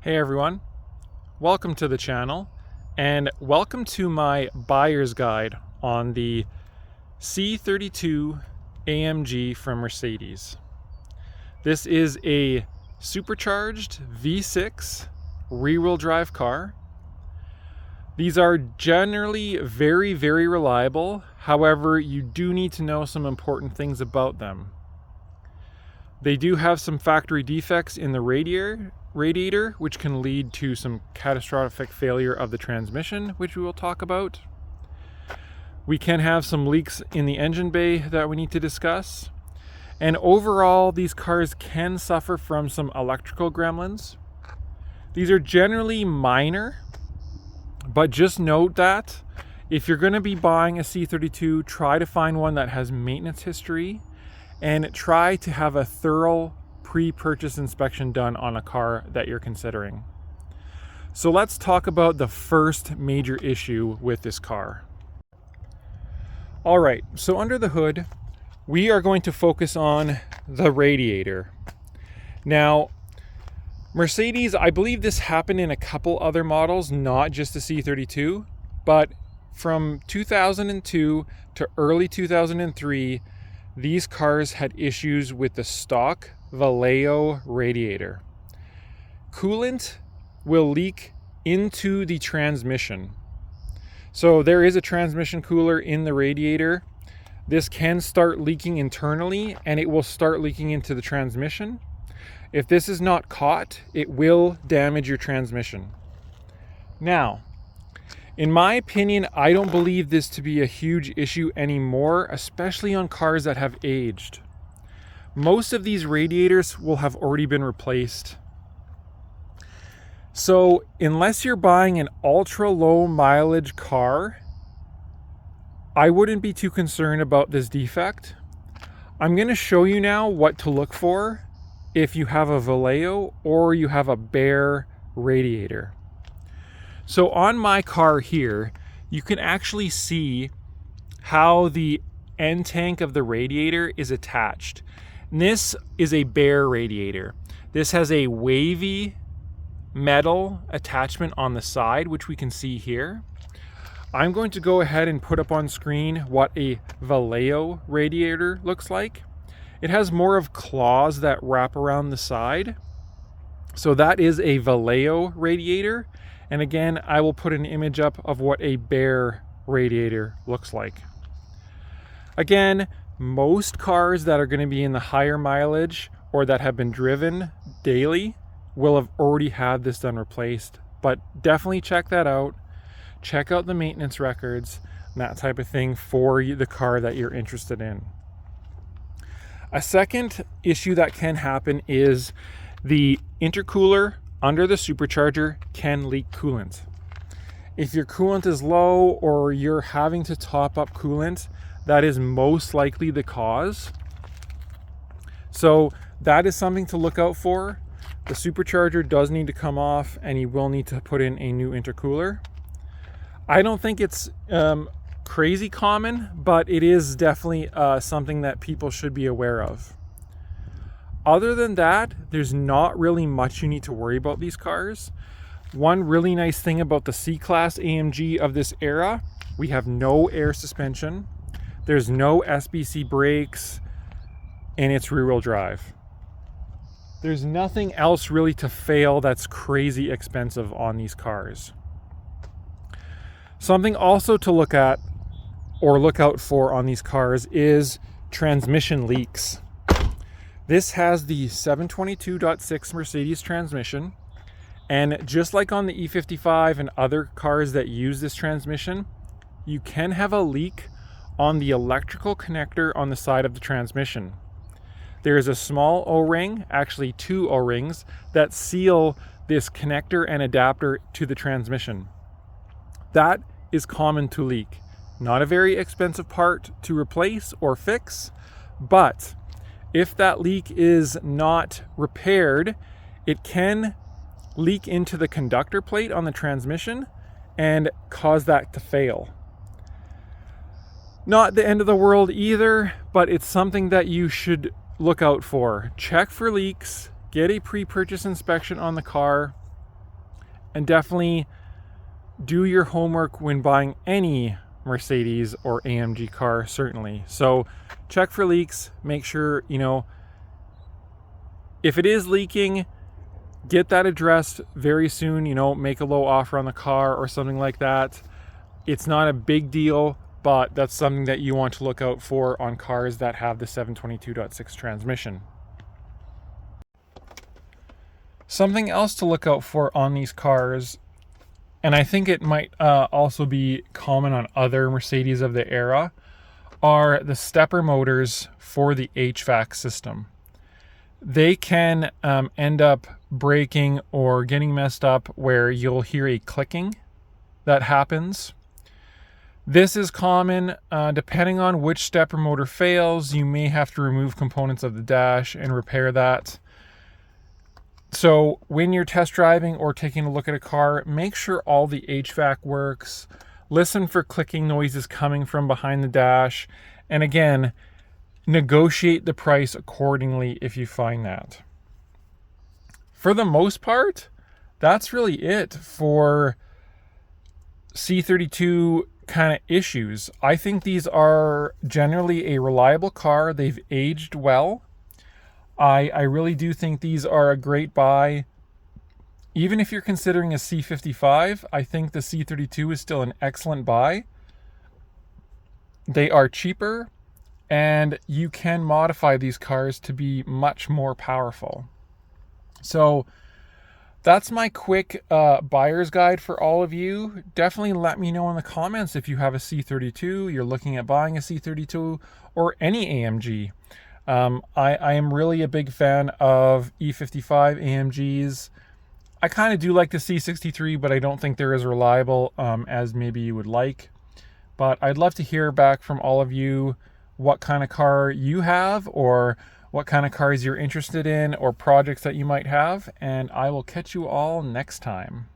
Hey everyone, welcome to the channel and welcome to my buyer's guide on the C32 AMG from Mercedes. This is a supercharged V6 rear-wheel drive car. These are generally very reliable. However, you do need to know some important things about them. They do have some factory defects in the radiator, which can lead to some catastrophic failure of the transmission, which we will talk about. We can have some leaks in the engine bay that we need to discuss. And overall, these cars can suffer from some electrical gremlins. These are generally minor, but just note that if you're going to be buying a C32, try to find one that has maintenance history and try to have a thorough pre-purchase inspection done on a car that you're considering. So let's talk about the first major issue with this car. All right, so under the hood, we are going to focus on the radiator. Now, Mercedes, I believe this happened in a couple other models, not just the C32, but from 2002 to early 2003, these cars had issues with the stock Vallejo radiator. Coolant will leak into the transmission. So there is a transmission cooler in the radiator. This can start leaking internally and it will start leaking into the transmission. If this is not caught, it will damage your transmission. Now, in my opinion, I don't believe this to be a huge issue anymore, especially on cars that have aged. Most of these radiators will have already been replaced. So unless you're buying an ultra low mileage car, I wouldn't be too concerned about this defect. I'm going to show you now what to look for if you have a Vallejo or you have a bare radiator. So on my car here, you can actually see how the end tank of the radiator is attached. And this is a bare radiator. This has a wavy metal attachment on the side, which we can see here. I'm going to go ahead and put up on screen what a Vallejo radiator looks like. It has more of claws that wrap around the side. So that is a Vallejo radiator. And again, I will put an image up of what a bare radiator looks like. Again, most cars that are going to be in the higher mileage or that have been driven daily will have already had this done replaced. But definitely check that out. Check out the maintenance records and that type of thing for the car that you're interested in. A second issue that can happen is the intercooler under the supercharger can leak coolant. If your coolant is low or you're having to top up coolant, that is most likely the cause. So that is something to look out for. The supercharger does need to come off and you will need to put in a new intercooler. I don't think it's crazy common, but it is definitely something that people should be aware of. Other than that, there's not really much you need to worry about these cars. One really nice thing about the C-Class AMG of this era, we have no air suspension. There's no SBC brakes, and it's rear-wheel drive. There's nothing else really to fail that's crazy expensive on these cars. Something also to look at or look out for on these cars is transmission leaks. This has the 722.6 Mercedes transmission, and just like on the E55 and other cars that use this transmission, you can have a leak on the electrical connector on the side of the transmission. There is a small O-ring, actually two O-rings, that seal this connector and adapter to the transmission. That is common to leak. Not a very expensive part to replace or fix, but if that leak is not repaired, it can leak into the conductor plate on the transmission and cause that to fail. Not the end of the world either, but it's something that you should look out for. Check for leaks, get a pre-purchase inspection on the car, And definitely do your homework when buying any Mercedes or AMG car, certainly. So check for leaks, make sure, if it is leaking, get that addressed very soon, make a low offer on the car or something like that. It's not a big deal, but that's something that you want to look out for on cars that have the 722.6 transmission. Something else to look out for on these cars, and I think it might also be common on other Mercedes of the era, are the stepper motors for the HVAC system. They can end up breaking or getting messed up where you'll hear a clicking that happens. This is common. Depending on which stepper motor fails, you may have to remove components of the dash and repair that. So when you're test driving or taking a look at a car, make sure all the HVAC works. Listen for clicking noises coming from behind the dash. And again, negotiate the price accordingly if you find that. For the most part, that's really it for C32 kind of issues. I think these are generally a reliable car. They've aged well. I really do think these are a great buy. Even if you're considering a C55, I think the C32 is still an excellent buy. They are cheaper, and you can modify these cars to be much more powerful. So that's my quick buyer's guide for all of you. Definitely let me know in the comments if you have a C32, you're looking at buying a C32 or any AMG. I am really a big fan of E55 AMGs. I kind of do like the C63, but I don't think they're as reliable as maybe you would like. But I'd love to hear back from all of you what kind of car you have, or what kind of cars you're interested in, or projects that you might have. And I will catch you all next time.